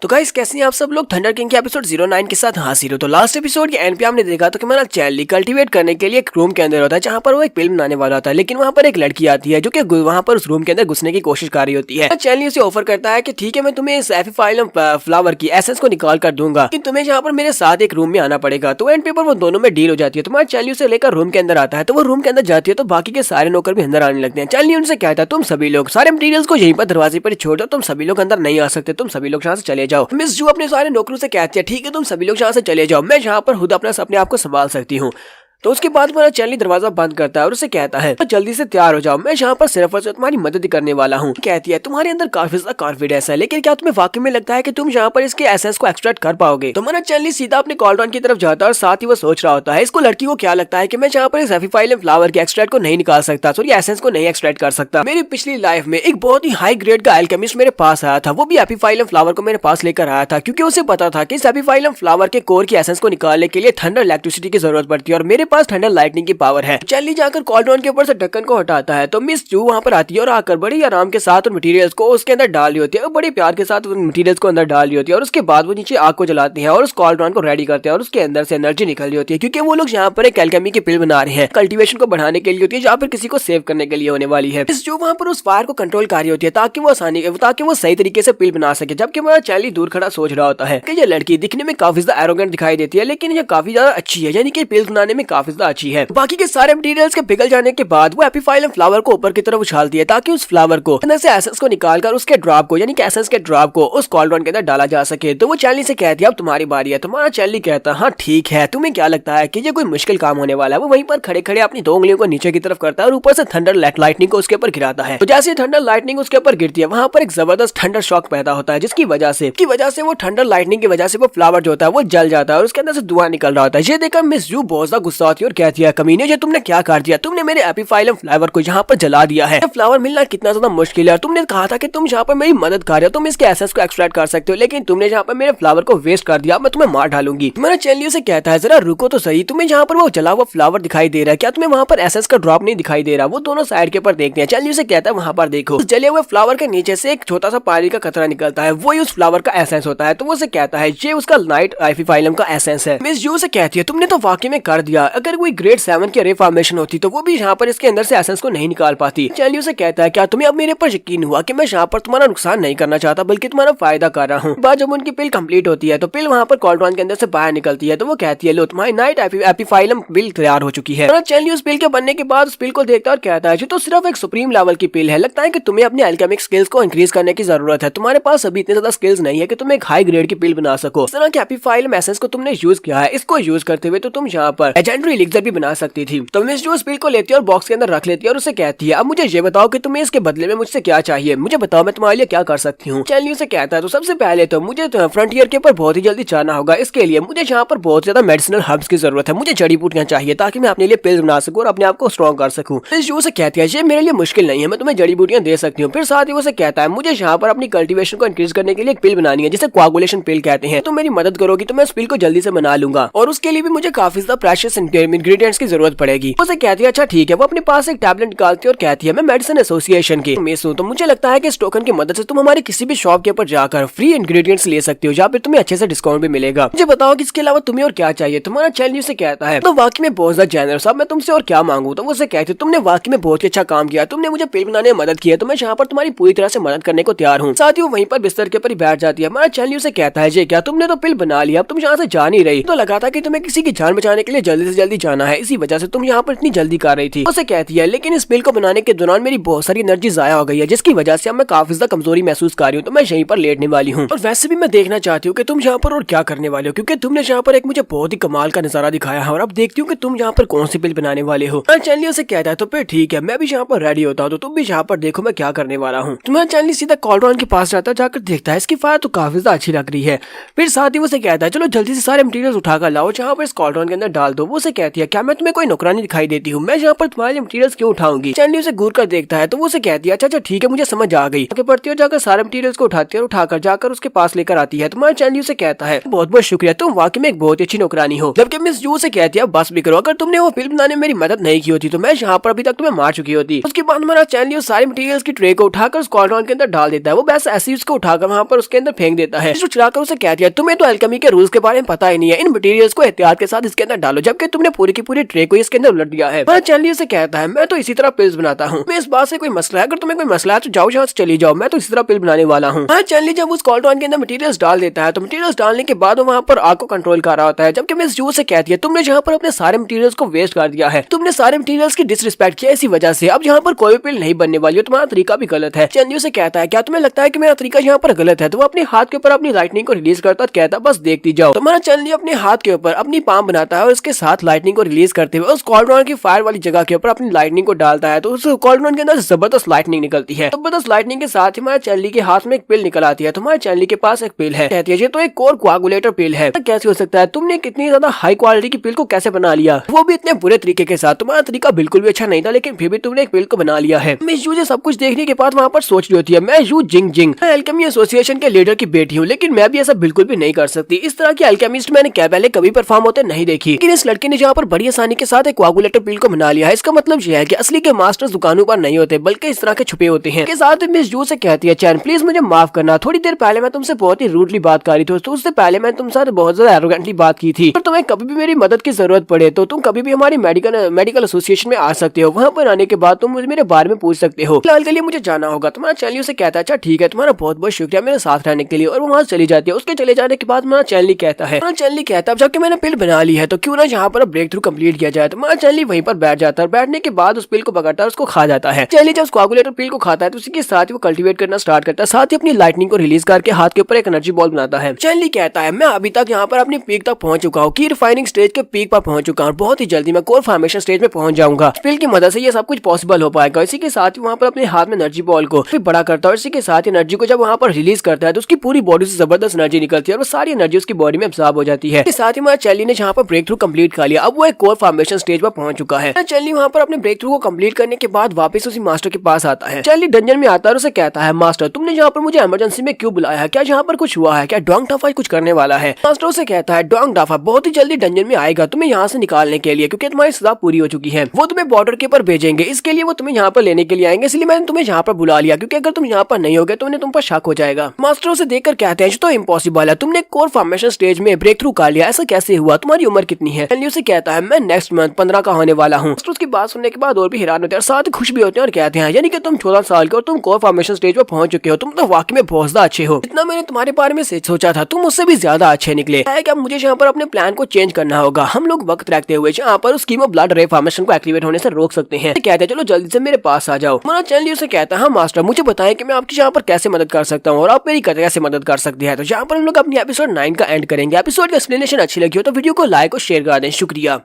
तो गाइस कैसे हैं आप सब लोग थंडर किंग के एपिसोड 09 के साथ हाजिर हो। तो लास्ट एपिसोड के एंड पे हमने देखा तो कि हमारा चैनली कल्टीवेट करने के लिए एक रूम के अंदर होता है जहाँ पर वो एक पिल बनाने वाला होता है, लेकिन वहाँ पर एक लड़की आती है जो कि वहाँ पर उस रूम के अंदर घुसने की कोशिश कर रही होती है। चैनली उसे ऑफर करता है कि ठीक है मैं तुम्हें इस एफिफाइलम फ्लावर की एसेंस को निकाल कर दूंगा, लेकिन तुम्हें यहाँ पर मेरे साथ एक रूम में आना पड़ेगा। तो एंड पेपर वो दोनों में डील हो जाती है। तुम्हारा चैनली उसे लेकर रूम के अंदर आता है, तो वो रूम के अंदर जाती है तो बाकी के सारे नौकर भी अंदर आने लगते हैं। चैनली उनसे कहता है तुम सभी लोग सारे मटीरियल्स को यहीं पर दरवाजे पर छोड़ दो, तुम सभी लोग अंदर नहीं आ सकते, तुम सभी लोग यहाँ से चले जाओ। मिस जू अपने सारे नौकरों से कहती है ठीक है तुम सभी लोग यहाँ से चले जाओ, मैं यहाँ पर खुद अपने आप को संभाल सकती हूँ। तो उसके बाद मेरा चैनली दरवाजा बंद करता है और उसे कहता है तो जल्दी से तैयार हो जाओ, मैं यहाँ पर सिर्फ और सिर्फ तुम्हारी मदद करने वाला हूँ। कहती है तुम्हारे अंदर काफी ज्यादा कॉन्फिडेंस है, लेकिन क्या तुम्हें वाकई में लगता है कि तुम यहाँ पर इसके एसेंस को एक्सट्रैक्ट कर पाओगे? तो मेरा चैनली सीधा अपने कॉल्ड्रॉन की तरफ जाता है और साथ ही वो सोच रहा होता है इसको लड़की को क्या लगता है कि मैं यहाँ पर इस एफिफाइलम फ्लावर के एक्सट्रैक्ट को नहीं निकाल सकता, सॉरी एसेंस को नहीं एक्सट्रैक्ट कर सकता। मेरी पिछली लाइफ में एक बहुत ही हाई ग्रेड का एल्केमिस्ट मेरे पास आया था, वो भी एफिफाइलम फ्लावर को मेरे पास लेकर आया था क्योंकि उसे पता था कि इस एफिफाइलम फ्लावर के कोर की एसेंस को निकालने के लिए थंडर इलेक्ट्रिसिटी की जरूरत पड़ती है और मेरे पास थंडर लाइटनिंग पावर है। चैनली जाकर कॉल्ड्रॉन के ऊपर से ढक्कन को हटाता है तो मिस जू वहां पर आती है और आकर बड़ी आराम के साथ उन मटेरियल्स को उसके अंदर डाल रही होती है, बड़े प्यार के साथ उन मटेरियल्स को अंदर डाल रही होती है और उसके बाद वो नीचे आग को जलाती है और उस कॉल्ड्रॉन को रेडी करते हैं और उसके अंदर से एनर्जी निकल रही होती है क्योंकि वो लोग यहाँ पर एक एल्केमी की पिल बना रहे हैं, कल्टीवेशन को बढ़ाने के लिए होती है, जहाँ पर किसी को सेव करने के लिए होने वाली है। मिस जू वहाँ पर उस फायर को कंट्रोल कर रही होती है ताकि वो सही तरीके से पिल बना सके, जबकि हमारा चैनली दूर खड़ा सोच रहा होता है कि ये लड़की दिखने में काफी ज्यादा एरोगेंट दिखाई देती है, लेकिन ये काफी ज्यादा अच्छी है, यानी कि पिल बनाने में काफी ज्यादा अच्छी है। बाकी के सारे मटेरियल्स के पिघल जाने के बाद वो एफिफाइलम फ्लावर को ऊपर की तरफ उछालती है ताकि उस फ्लावर को अंदर से एसेंस को निकालकर उसके ड्रॉप को यानी कि एसेंस के ड्रॉप को उस कॉल्ड्रॉन के अंदर डाला जा सके। तो वो चैनली से कहती है अब तुम्हारी बारी है। तुम्हारा चैनली कहता है हाँ ठीक है, तुम्हें क्या लगता है कि ये कोई मुश्किल काम होने वाला है? वो वहीं पर खड़े खड़े अपनी 2 उंगलियों को नीचे की तरफ करता है और ऊपर से थंडर लाइटनिंग को उसके ऊपर गिराता है। तो जैसे थंडर लाइटनिंग उसके ऊपर गिरती है वहां पर एक जबरदस्त थंडर शॉक पैदा होता है, जिसकी वजह से वो थंडर लाइटनिंग की वजह से वो फ्लावर जो होता है वो जल जाता है और उसके अंदर से धुआं निकल रहा होता है। ये देखकर मिस जू बहुत ज्यादा गुस्सा होती है और कहती है कमीने ये तुमने क्या कर दिया, तुमने मेरे एफिफाइलम फ्लावर को यहाँ पर जला दिया है। फ्लावर मिलना कितना ज्यादा मुश्किल है और तुमने कहा था कि तुम यहाँ पर मेरी मदद कर रहे हो, तुम इसके एसेंस को एक्सट्रैक्ट कर सकते हो, लेकिन तुमने यहाँ पर मेरे फ्लावर को वेस्ट कर दिया, मैं तुम्हें मार डालूंगी। मेरा चैनली से कहता है जरा रुको तो सही, तुम्हें यहाँ पर वो जला हुआ फ्लावर दिखाई दे रहा है, क्या तुम्हें वहाँ पर एसेंस का ड्रॉप नहीं दिखाई दे रहा? वो दोनों साइड के ऊपर देखते हैं। चैनली से कहता है वहाँ पर देखो, उस जले हुए फ्लावर के नीचे से एक छोटा सा पानी का कतरा निकलता है, वही उस फ्लावर का एसेंस होता है। तो वो से कहता है ये उसका नाइट एफिफाइलम का एसेंस है। मिस जू से कहती है तुमने तो वाकई में कर दिया, अगर कोई ग्रेड 7 की रे फॉर्मेशन होती तो वो भी यहाँ पर इसके अंदर से एसेंस को नहीं निकाल पाती। चैनली से कहता है क्या तुम्हें अब मेरे पर यकीन हुआ कि मैं यहाँ पर तुम्हारा नुकसान नहीं करना चाहता बल्कि तुम्हारा फायदा कर रहा हूँ? बाद जब उनकी पिल कंप्लीट होती है तो पिल वहाँ पर कॉल्ड्रॉन के अंदर से बाहर निकलती है, तो वो कहती है लो तुम्हारी नाइट एफिफाइलम पिल तैयार हो चुकी है। चैनली उस पिल के बनने के बाद उस पिल को देखता है और कहता है तो सिर्फ एक सुप्रीम लेवल की पिल है, लगता है कि तुम्हें अपने एल्केमिक स्किल्स को इंक्रीज करने की जरूरत है, तुम्हारे पास अभी इतने ज्यादा स्किल्स नहीं है कि तुम एक हाई ग्रेड की पिल बना सको। इस तरह के एफिफाइलम एसेंस को तुमने यूज किया है, इसको यूज करते हुए तो तुम यहाँ पर लेजेंडरी एलिक्सर भी बना सकती थी। तो मिस जो उस पिल को लेती है और बॉक्स के अंदर रख लेती है और उसे कहती है अब मुझे ये बताओ कि तुम्हें इसके बदले में मुझसे क्या चाहिए, मुझे बताओ मैं तुम्हारे लिए क्या कर सकती हूँ। चैनली से कहता है तो सबसे पहले तो मुझे फ्रंटियर के ऊपर बहुत ही जल्दी जाना होगा, इसके लिए मुझे यहाँ पर बहुत ज्यादा मेडिसिनल हर्ब्स की जरूरत है, मुझे जड़ी बूटियां चाहिए ताकि मैं अपने लिए पिल्स बना सकूं और अपने आप को स्ट्रॉन्ग कर सकूं। इस जो से कहती है ये मेरे लिए मुश्किल नहीं है, मैं तुम्हें जड़ी बूटियां दे सकती हूँ। फिर साथ ही वो से कहता है मुझे यहाँ पर अपनी कल्टीवेशन को इंक्रीज करने के लिए एक पिल बनानी है जिसे कोआगुलेशन पिल कहते हैं, तो मेरी मदद करोगी तो मैं इस पिल को जल्दी से बना लूंगा और उसके लिए भी मुझे काफी ज्यादा प्रेशियस इंग्रेडिएंट्स की जरूरत पड़ेगी। उसे कहती है अच्छा ठीक है। वो अपने पास एक टैबलेट निकालती है और कहती है मैं मेडिसिन एसोसिएशन की मिस हूँ, तो मुझे लगता है कि इस टोकन की मदद से तुम हमारी किसी भी शॉप के ऊपर जाकर फ्री इंग्रेडिएंट्स ले सकते हो, जहाँ पे तुम्हें अच्छे से डिस्काउंट भी मिलेगा। मुझे बताओ कि इसके अलावा तुम्हें और क्या चाहिए? तुम्हारा चैनली से कहता है तो वाकई में बहुत ज्यादा जेनरस, अब मैं तुमसे और क्या मांगू? तो वो से कहती है तुमने वाकई में बहुत ही अच्छा काम किया, तुमने मुझे पिल बनाने में मदद की है, तो मैं यहाँ पर तुम्हारी पूरी तरह से मदद करने को तैयार हूँ। साथ ही वो वहीं पर बिस्तर के ऊपर ही बैठ जाती है। हमारा चैनली से कहता है जी क्या तुमने तो पिल बना लिया, अब तुम यहाँ से जा नहीं रही, तो लगा था कि तुम्हें किसी की जान बचाने के लिए जल्दी से जल्दी जाना है, इसी वजह से तुम यहाँ पर इतनी जल्दी कर रही थी। उसे कहती है लेकिन इस पिल को बनाने के दौरान मेरी बहुत सारी एनर्जी जाया हो गई है, जिसकी वजह से अब मैं काफी ज्यादा कमजोरी महसूस कर रही हूँ, तो मैं यहीं पर लेटने वाली हूँ। और वैसे भी मैं देखना चाहती हूँ कि तुम यहाँ पर और क्या करने वाले हो, क्योंकि तुमने यहाँ पर एक मुझे बहुत ही कमाल का नजारा दिखाया है और अब देखती हूँ कि तुम यहाँ पर कौन सी पिल बनाने वाले हो। चैनली उसे कहता है तो फिर ठीक है, मैं भी यहाँ पर रेडी होता हूँ, तो तुम भी यहाँ पर देखो मैं क्या करने वाला हूँ। तुम्हारा चैनली सीधा कॉल्ड्रॉन के पास जाता है, जाकर देखता है इसकी फायर तो काफी ज्यादा अच्छी लग रही है। फिर साथ ही उसे कहता है चलो जल्दी से सारे मटेरियल्स उठाकर लाओ, जहाँ पर इस कॉल्ड्रॉन के अंदर डाल दो। वो उसे उसे कहती है क्या मैं तुम्हें कोई नौकरानी दिखाई देती हूँ, मैं यहाँ पर तुम्हारे लिए मटेरियल्स क्यों उठाऊंगी। चैनली उसे घूर कर देखता है तो वो उसे कहती है अच्छा ठीक है मुझे समझ आ गई। आगे बढ़ती है जाकर सारे मटेरियल्स को उठाती है और उठाकर जाकर उसके पास लेकर आती है। तुम्हारा चैनली उसे कहता है बहुत बहुत शुक्रिया, तुम वाकई में एक बहुत ही अच्छी नौकरानी हो। जबकि मिस यू से कहती है बस भी करो, अगर तुमने वो फिल्म बनाने में मेरी मदद नहीं की होती तो मैं यहाँ पर अभी तक तुम्हें मार चुकी होती। उसके बाद हमारा चैनली उस सारे मटेरियल्स की ट्रे को उठाकर उस कॉर्नर के अंदर डाल देता है। वो बस ऐसे ही उसको उठाकर वहाँ पर उसके अंदर फेंक देता है। चुराकर उसे कहती है तुम्हें तो अल्केमी के रूल्स के बारे में पता ही नहीं है, इन मटेरियल्स को एहतियात के साथ इसके अंदर डालो, जबकि तुमने पूरी की पूरी ट्रे को इसके अंदर उलट दिया है। चैनली उसे कहता है मैं तो इसी तरह पिल्स बनाता हूँ, मैं इस बात से कोई मसला है, अगर तुम्हें कोई मसला है तो जाओ यहाँ से चली जाओ, मैं तो इसी तरह पिल बनाने वाला हूँ। चैनली जब उस कॉल्ट्रॉन के अंदर मटेरियल्स डाल देता है तो मटेरियल्स डालने के बाद वो वहाँ पर आग को कंट्रोल कर रहा होता है। जबकि मिस जू से कहती है तुमने जहाँ पर अपने सारे मटेरियल्स को वेस्ट कर दिया है, तुमने सारे मटेरियल्स की डिसरिस्पेक्ट किया, इसी वजह से अब यहाँ पर कोई भी पिल नहीं बनने वाली है, तुम्हारा तरीका भी गलत है। चैनली उसे कहता है क्या तुम्हें लगता है कि मेरा तरीका यहाँ पर गलत है। तो वो अपने हाथ के ऊपर अपनी लाइटनिंग को रिलीज करता है, कहता बस देखती जाओ। तुम्हारा चैनली अपने हाथ के ऊपर अपनी पाम बनाता है और उसके साथ लाइटनिंग को रिलीज करते हुए उस कॉल्ड्रॉन की फायर वाली जगह के ऊपर अपनी लाइटनिंग को डालता है। तो उस कॉल्ड्रॉन के अंदर जबरदस्त लाइटनिंग निकलती है। जबरदस्त लाइटनिंग के साथ ही हमारे चैनली के हाथ में एक पिल निकल आती है। तुम्हारे चैनली के पास एक पिल है, कहती है ये तो एक कोर कोआगुलेटर पिल है, कैसे हो सकता है, तुमने कितनी ज्यादा हाई क्वालिटी की पिल को कैसे बना लिया, वो भी इतने बुरे तरीके के साथ। तुम्हारा तरीका बिल्कुल भी अच्छा नहीं था, लेकिन फिर भी तुमने एक पिल को बना लिया है। मिस यू सब कुछ देखने के बाद वहाँ पर सोच रही होती है मैं यू जिंग जिंग, मैं अल्केमी एसोसिएशन के लीडर की बेटी हूँ, लेकिन मैं भी ऐसा बिल्कुल भी नहीं कर सकती। इस तरह की अल्केमिस्ट मैंने क्या पहले कभी परफॉर्म होते नहीं देखी, लेकिन इस लड़के ने जहाँ पर बड़ी आसानी के साथ एक कोआगुलेटर पिल को बना लिया है। इसका मतलब यह है कि असली के मास्टर्स दुकानों पर नहीं होते बल्कि इस तरह के छुपे होते हैं। के साथ मिस यू से कहती है चैन प्लीज मुझे माफ करना, थोड़ी देर पहले मैं तुमसे बहुत ही रूडली बात कर रही थी, तो उससे पहले मैं तुमसे बहुत ज्यादा एरोगेंटली बात की थी। पर तुम्हें कभी भी मेरी मदद की जरूरत पड़े तो तुम कभी भी हमारी मेडिकल एसोसिएशन में आ सकते हो, वहाँ पर आने के बाद तुम मुझे मेरे बारे में पूछ सकते हो, फिलहाल के लिए मुझे जाना होगा। तुम्हारा चैनली उसे कहता है अच्छा ठीक है, तुम्हारा बहुत बहुत शुक्रिया मेरे साथ रहने के लिए, और वो वहाँ चली जाती है। उसके चले जाने के बाद हमारा चैनली कहता है अब जबकि मैंने पिल बना ली है तो क्यों ना यहाँ पर ब्रेक थ्रू कंप्लीट किया जाए। तो हमारा चैनली वहीं पर बैठ जाता है, बैठने के बाद उस पिल को पकड़ता है, उसको खा जाता है। चैनली जब कोआगुलेटर पिल को खाता है तो उसी के साथ ही वो कल्टीवेट करना स्टार्ट करता है, साथ ही अपनी लाइटनिंग को रिलीज करके हाथ के ऊपर एक एनर्जी बॉल बनाता है। चैनली कहता है मैं अभी तक यहाँ पर अपनी पीक तक पहुंच चुका हूँ, की रिफाइनिंग स्टेज के पीक पर पहुंच चुका हूँ, बहुत ही जल्दी मैं कोर फॉर्मेशन स्टेज में पहुंच जाऊंगा। पिल की मदद से ये सब कुछ पॉसिबल हो पाएगा। इसी के साथ ही वहाँ पर अपने हाथ में एनर्जी बॉल को फिर बड़ा करता है और इसी के साथ एनर्जी को जब वहाँ पर रिलीज करता है तो उसकी पूरी बॉडी से जबरदस्त एनर्जी निकलती है और वो सारी एनर्जी उसकी बॉडी में एब्सॉर्ब हो जाती है। साथ ही चैनली ने जहाँ पर ब्रेक थ्रू कंप्लीट कर लिया, अब वो एक कोर फॉर्मेशन स्टेज पर पहुंच चुका है। चैनली वहाँ पर अपने ब्रेक थ्रू को कंप्लीट करने के बाद वापस उसी मास्टर के पास आता है। चैनली डंजन में आता है और उसे कहता है मास्टर तुमने यहाँ पर मुझे इमरजेंसी में क्यों बुलाया है, क्या यहाँ पर कुछ हुआ है, क्या डोंग डाफा कुछ करने वाला है। मास्टर उसे कहता है डोंग डाफा बहुत ही जल्दी डंजन में आएगा तुम्हें यहाँ से निकालने के लिए, क्योंकि तुम्हारी सजा पूरी हो चुकी है, वो तुम्हें बॉर्डर के ऊपर भेजेंगे, इसके लिए वो तुम्हें यहाँ पर लेने के लिए आएंगे, इसलिए मैंने तुम्हें यहाँ पर बुला लिया, क्योंकि अगर तुम यहाँ पर नहीं होगे तो उन्हें तुम पर शक हो जाएगा। मास्टर उसे देखकर कहते हैं तो इम्पॉसिबल है, तुमने कोर फॉर्मेशन स्टेज में ब्रेक थ्रू कर लिया, ऐसा कैसे हुआ, तुम्हारी उम्र कितनी है। चैनली उसे कहता है मैं नेक्स्ट मंथ 15 का होने वाला हूँ। मास्टर उसकी बात सुनने के बाद और भी हैरान होते हैं और साथ ही खुश भी होते हैं और कहते हैं यानी कि तुम 14 साल के और तुम कोर फॉर्मेशन स्टेज पर पहुंच चुके हो, तुम तो वाकई में बहुत ज्यादा अच्छे हो, इतना मैंने तुम्हारे बारे में सोचा था तुम उससे भी ज्यादा अच्छे निकले। अब मुझे यहाँ पर अपने प्लान को चेंज करना होगा, हम लोग वक्त रखते हुए यहाँ पर उस कीमो ब्लड रे फॉर्मेशन को एक्टिवेट होने से रोक सकते हैं। कहते हैं चलो जल्दी से मेरे पास आ जाओ। हमारा चैनली उसे कहता है हाँ मास्टर मुझे बताएं कि मैं आपकी यहाँ पर कैसे मदद कर सकता हूँ और आप मेरी कैसे मदद कर सकते हैं। तो यहाँ पर हम लोग अपनी एपिसोड 9 का एंड करेंगे। एपिसोड की एक्सप्लेनेशन अच्छी लगी हो तो वीडियो को लाइक और शेयर कर दें। शुक्रिया।